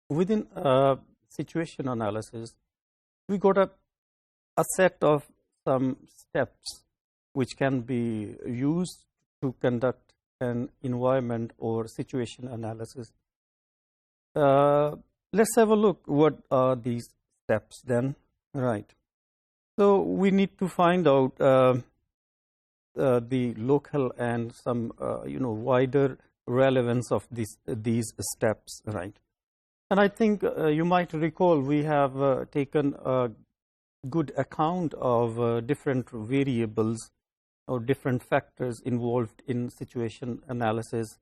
within situation analysis, we got a set of some steps which can be used to conduct an environment or situation analysis. Let's have a look. What are these steps then? Right. So we need to find out the local and some wider relevance of these steps, right? And I think you might recall we have taken a good account of different variables or different factors involved in situation analysis.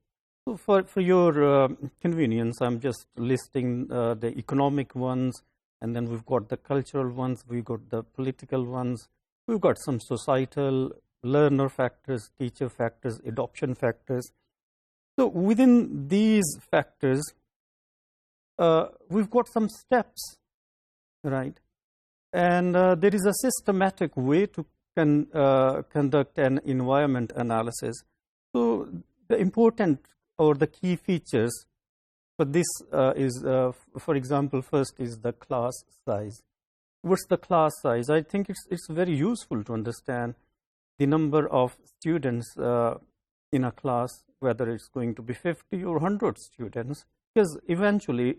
So for your convenience, I'm just listing the economic ones, and then we've got the cultural ones, we've got the political ones, we've got some societal, learner factors, teacher factors, adoption factors. So within these factors, we've got some steps, right? And there is a systematic way to conduct an environment analysis. So the important or the key features for this is, for example, first is the class size. What's the class size? I think it's very useful to understand the number of students in a class, whether it's going to be 50 or 100 students, because eventually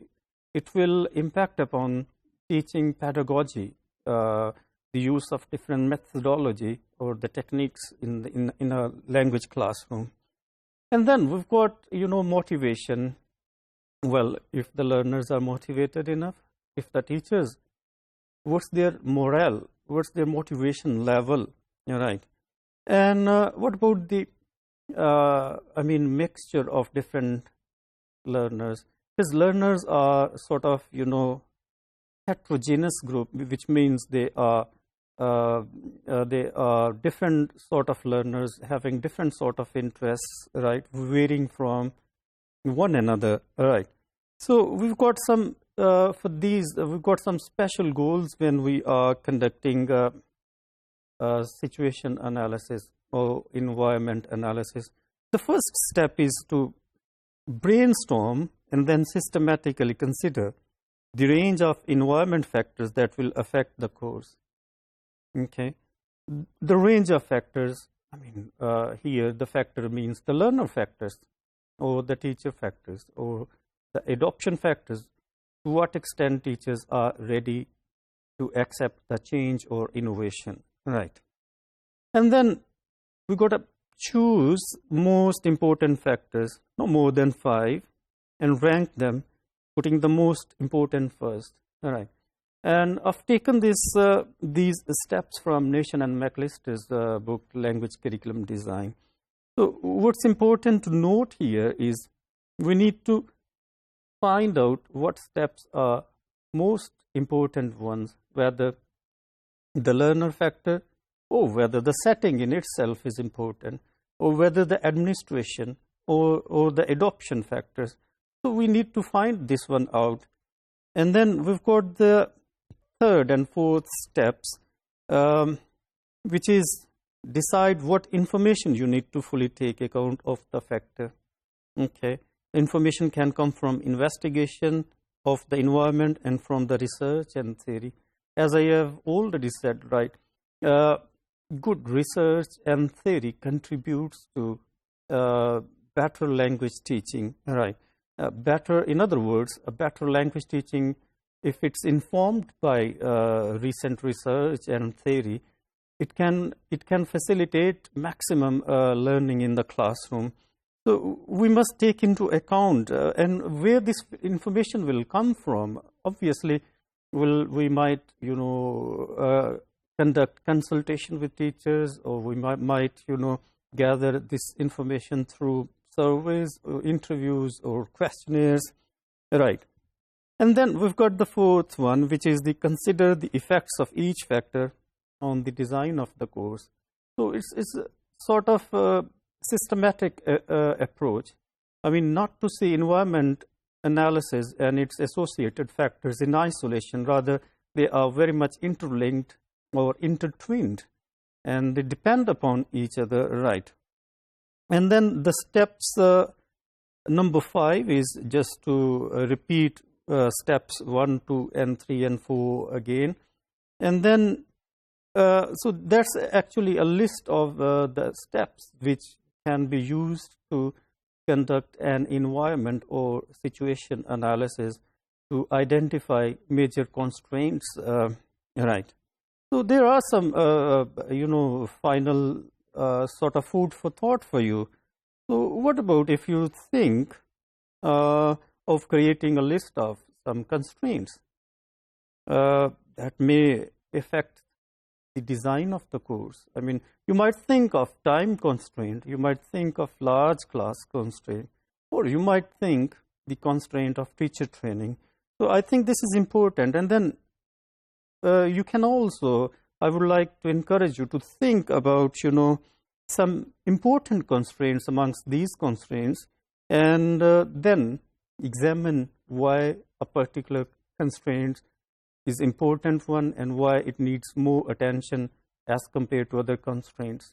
it will impact upon teaching pedagogy, the use of different methodology or the techniques in a language classroom. And then we've got, motivation. Well, if the learners are motivated enough, if the teachers, what's their morale, what's their motivation level, right? And what about the, mixture of different learners? Because learners are sort of, heterogeneous group, which means they are different sort of learners having different sort of interests, right, varying from one another, right? So we've got some for these. We've got some special goals when we are conducting situation analysis or environment analysis. The first step is to brainstorm and then systematically consider the range of environment factors that will affect the course. Okay, the range of factors, here the factor means the learner factors or the teacher factors or the adoption factors, to what extent teachers are ready to accept the change or innovation, right? And then we got to choose most important factors, no more than 5, and rank them, putting the most important first, all right? And I've taken these steps from Nation and McAllister's book, Language Curriculum Design. So what's important to note here is we need to find out what steps are most important ones, whether the learner factor or whether the setting in itself is important, or whether the administration or the adoption factors. So we need to find this one out. And then we've got the third and fourth steps, which is decide what information you need to fully take account of the factor. Okay, information can come from investigation of the environment and from the research and theory. As I have already said, right, good research and theory contributes to better language teaching, right? In other words, a better language teaching, if it's informed by recent research and theory, it can facilitate maximum learning in the classroom. So we must take into account and where this information will come from. Obviously, we might conduct consultation with teachers, or we might gather this information through surveys or interviews or questionnaires, right? And then we've got the fourth one, which is consider the effects of each factor on the design of the course. So it's a sort of a systematic approach. Not to see environment analysis and its associated factors in isolation, rather they are very much interlinked or intertwined, and they depend upon each other, right? And then the steps number 5 is just to repeat steps 1, 2, and 3, and 4 again. And then, so that's actually a list of the steps which can be used to conduct an environment or situation analysis to identify major constraints, right? So there are some, final sort of food for thought for you. So what about if you think of creating a list of some constraints that may affect the design of the course? I mean, you might think of time constraint, you might think of large class constraint, or you might think the constraint of teacher training. So I think this is important. And then you can also, I would like to encourage you to think about, some important constraints amongst these constraints, and then examine why a particular constraint is important one and why it needs more attention as compared to other constraints.